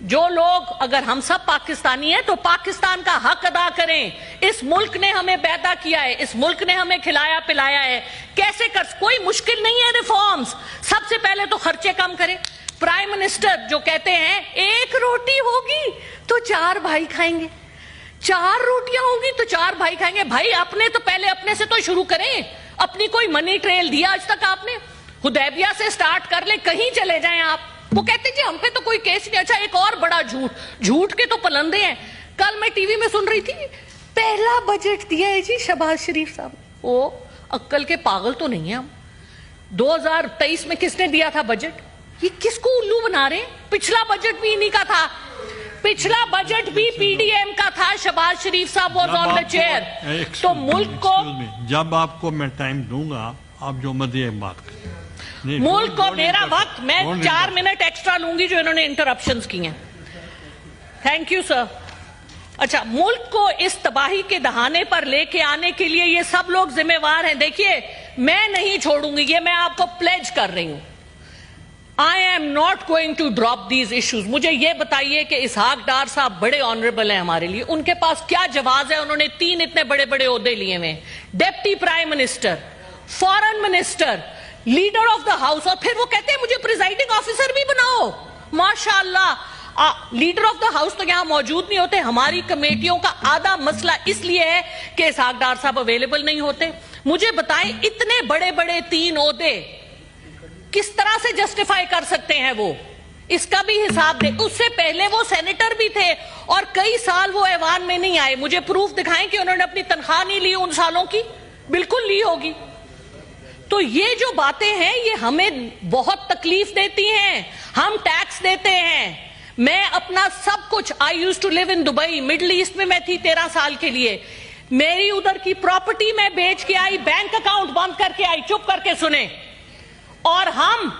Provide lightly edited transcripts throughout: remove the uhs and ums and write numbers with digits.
जो लोग, अगर हम सब पाकिस्तानी हैं तो पाकिस्तान का हक अदा करें। इस मुल्क ने हमें पैदा किया है, इस मुल्क ने हमें खिलाया पिलाया है। कैसे कर, कोई मुश्किल नहीं है रिफॉर्म्स। सबसे पहले तो खर्चे कम करें। प्राइम मिनिस्टर जो कहते हैं एक रोटी होगी तो 4 भाई खाएंगे, 4 रोटियां होगी तो 4 भाई खाएंगे। भाई अपने तो पहले अपने से तो शुरू करें। अपनी कोई मनी ट्रेल दिया आज तक आपने? हुदैबिया से स्टार्ट कर ले, कहीं चले जाएं आप। वो कहते जी हम पे तो कोई केस नहीं। अच्छा, एक और बड़ा झूठ के तो पलंदे हैं। कल मैं टीवी में सुन रही थी, पहला बजट दिया है जी शहबाज शरीफ साहब। ओ अक्ल के पागल तो नहीं है हम। 2023 में किसने दिया था बजट? ये किसको उल्लू बना रहे हैं? पिछला बजट भी इन्हीं का था, पिछला बजट भी पीडीएम का था। शहबाज शरीफ साहब वाज ऑन द चेयर। तो मुल्क को, जब आपको मैं टाइम दूंगा आप जो मर्जी बात करें। मुल्क को मेरा वक्त, मैं 4 मिनट एक्स्ट्रा लूंगी जो इन्होंने इंटरप्शंस की हैं। Thank you sir. अच्छा, मुल्क को इस तबाही के दहाने पर लेके आने के लिए ये सब लोग जिम्मेवार हैं। देखिए, मैं नहीं छोड़ूंगी, ये मैं आपको प्लेज कर रही हूं। I am not going to drop these issues. मुझे ये बताइए कि इसहाक डार साहब बड़े ऑनरेबल हैं हमारे लिए, उनके पास क्या जवाब है? उन्होंने 3 इतने बड़े बड़े ओहदे लिए हुए, deputy prime minister, foreign minister, leader of the house, और फिर वो कहते हैं मुझे प्रिजाइडिंग ऑफिसर भी बनाओ। माशाअल्लाह, लीडर ऑफ द हाउस तो यहां मौजूद नहीं होते। हमारी कमेटियों का आधा मसला इसलिए है कि इसहाक डार साहब अवेलेबल नहीं होते। मुझे बताएं, इतने बड़े बड़े 3 ओहदे किस तरह से जस्टिफाई कर सकते हैं वो? इसका भी हिसाब दे। उससे पहले वो सेनेटर भी थे और कई साल वो ऐवान में नहीं आए। मुझे प्रूफ दिखाएं कि उन्होंने अपनी तनख्वाह नहीं ली उन सालों की। बिल्कुल ली होगी। तो ये जो बातें हैं ये हमें बहुत तकलीफ देती हैं। हम टैक्स देते हैं। मैं अपना सब कुछ, I used to live in Dubai, middle east में मैं थी 13 साल के लिए। मेरी उधर की प्रॉपर्टी मैं बेच के आई, बैंक अकाउंट बंद करके आई, चुप करके सुने। और हम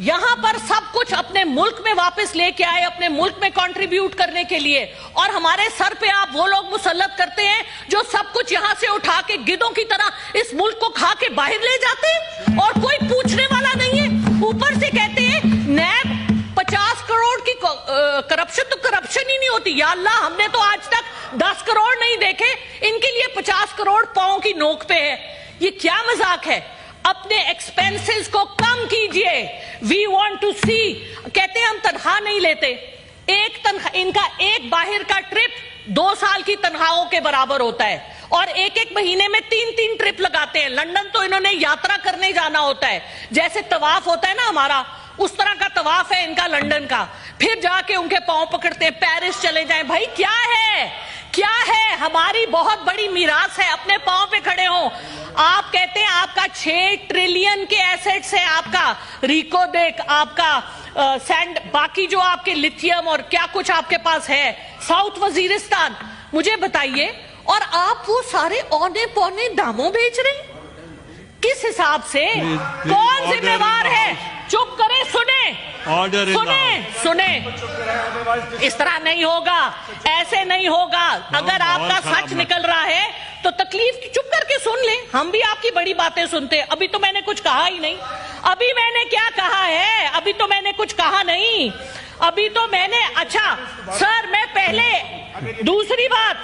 यहां पर सब कुछ अपने मुल्क में वापस लेके आए, अपने मुल्क में कंट्रीब्यूट करने के लिए। और हमारे सर पे आप वो लोग मुसल्लत करते हैं जो सब कुछ यहां से उठा के गिद्धों की तरह इस मुल्क को खा के बाहर ले जाते हैं और कोई पूछने वाला नहीं है। ऊपर से कहते हैं नैब 50 करोड़ की करप्शन, तो करप्शन ही नहीं होती। या अल्लाह, हमने तो आज तक 10 करोड़ नहीं देखे, इनके लिए 50 करोड़ पांव की नोक पे है। ये क्या मजाक है? अपने एक्सपेंसेस को कम कीजिए। वी वांट टू सी। कहते हैं हम तनख्वाह नहीं लेते। एक तनख्वाह, इनका एक बाहर का ट्रिप 2 साल की तनख्वाहों के बराबर होता है और एक महीने में 3 ट्रिप लगाते हैं। लंदन तो इन्होंने यात्रा करने जाना होता है, जैसे तवाफ होता है ना हमारा, उस तरह का तवाफ है इनका लंदन का। फिर जाके उनके पांव पकड़ते हैं, पेरिस चले जाएं। भाई क्या है, क्या है? हमारी बहुत बड़ी मीरास है, अपने पांव पे खड़े हो। आप कहते हैं आपका 6 ट्रिलियन के एसेट्स है, आपका रिको देख, आपका सैंड, बाकी जो आपके लिथियम और क्या कुछ आपके पास है, साउथ वजीरिस्तान। मुझे बताइए, और आप वो सारे औने पौने दामों बेच रहे हैं? किस हिसाब से? कौन जिम्मेवार है? चुप करें, सुने। इस तरह नहीं होगा, ऐसे नहीं होगा। अगर आपका सच निकल रहा है तो तकलीफ की, चुप करके सुन ले। हम भी आपकी बड़ी बातें सुनते हैं। अभी तो मैंने कुछ कहा ही नहीं। अभी मैंने क्या कहा है? अभी तो मैंने कुछ कहा नहीं। अभी तो मैंने, अच्छा सर, मैं पहले दूसरी बात,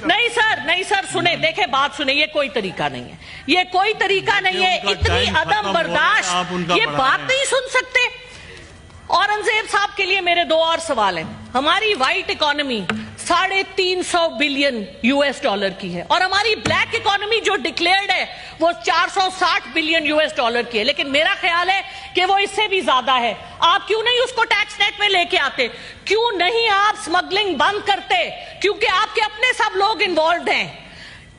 नहीं सर सुने, देखे बात सुने। ये कोई तरीका नहीं है, ये कोई तरीका नहीं है। इतनी अदम बर्दाश्त, ये बात नहीं सुन सकते। औरंगजेब साहब के लिए मेरे 2 और सवाल हैं। हमारी व्हाइट इकोनॉमी 350 बिलियन $US की है और हमारी ब्लैक इकोनॉमी जो डिक्लेयर्ड है वो 460 बिलियन $US की है। लेकिन मेरा ख्याल है कि वो इससे भी ज्यादा है। आप क्यों नहीं उसको टैक्स नेट में लेके आते? क्यों नहीं आप स्मगलिंग बंद करते? क्योंकि आपके अपने सब लोग इन्वॉल्व हैं।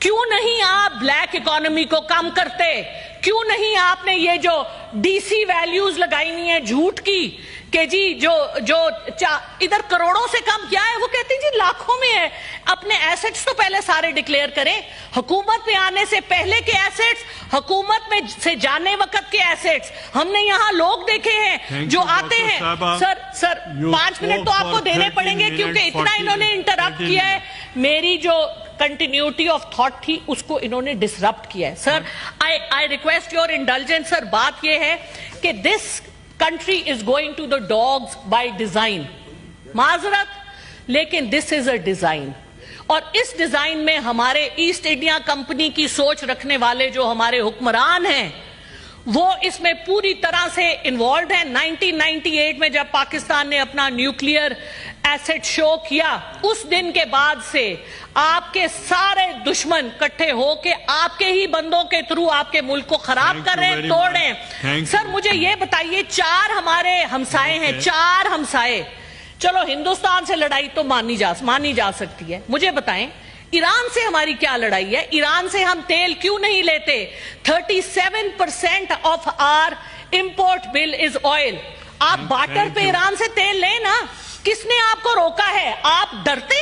क्यों नहीं आप ब्लैक इकोनॉमी को कम करते? क्यों नहीं आपने ये जो डीसी वैल्यूज लगाई हुई है झूठ की कि जी जो इधर करोड़ों से कम क्या है, वो कहते हैं जी लाखों में है। अपने एसेट्स तो पहले सारे डिक्लेयर करें। हुकूमत में आने से पहले के एसेट्स, हुकूमत में से जाने वक्त के एसेट्स। हमने यहाँ लोग देखे हैं जो आते हैं। सर 5 मिनट तो आपको देने पड़ेंगे क्योंकि इतना इन्होंने इंटरप्ट किया है। मेरी जो कंटिन्यूटी ऑफ थॉट थी उसको इन्होंने डिसरप्ट किया है। Sir I request your indulgence. Sir बात यह है कि this country is going to the dogs by design. معذرت، لیکن دس از اے ڈیزائن، اور اس ڈیزائن میں ہمارے ایسٹ انڈیا کمپنی کی سوچ رکھنے والے جو ہمارے حکمران ہیں وہ اس میں پوری طرح سے انوالوڈ ہیں۔ 1998 میں جب پاکستان نے اپنا نیوکلیئر ایسٹ شو کیا، اس دن کے بعد سے آپ کے سارے دشمن کٹھے ہو کے آپ کے ہی بندوں کے تھرو آپ کے ملک کو خراب کر رہے ہیں، توڑ رہے ہیں۔ سر مجھے یہ بتائیے، 4 ہمارے ہمسائے ہیں، 4 ہمسائے، چلو ہندوستان سے لڑائی تو مانی جا سکتی ہے، مجھے بتائیں ایران سے ہماری کیا لڑائی ہے؟ ایران سے ہم تیل کیوں نہیں لیتے؟ 37% of our import bill is oil. آپ بارٹر پہ ایران سے تیل لیں نا، کس نے آپ کو روکا ہے؟ آپ ڈرتے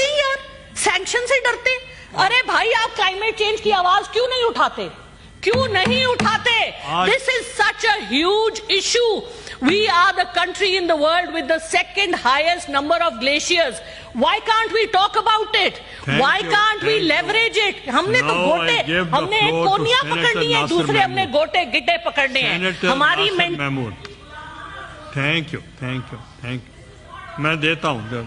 ہی یار، سینکشن سے ڈرتے۔ ارے بھائی، آپ کلائمیٹ چینج کی آواز کیوں نہیں اٹھاتے؟ This is such a huge issue. We are the country in the world with the second highest number of glaciers. Why can't we talk about it? Why can't we leverage it? ہم نے تو گوٹے، ہم نے ایک کونیاں پکڑنی ہے، دوسرے ہم نے گوٹے گٹے پکڑنے ہیں۔ ہماری تھینک یو، میں دیتا ہوں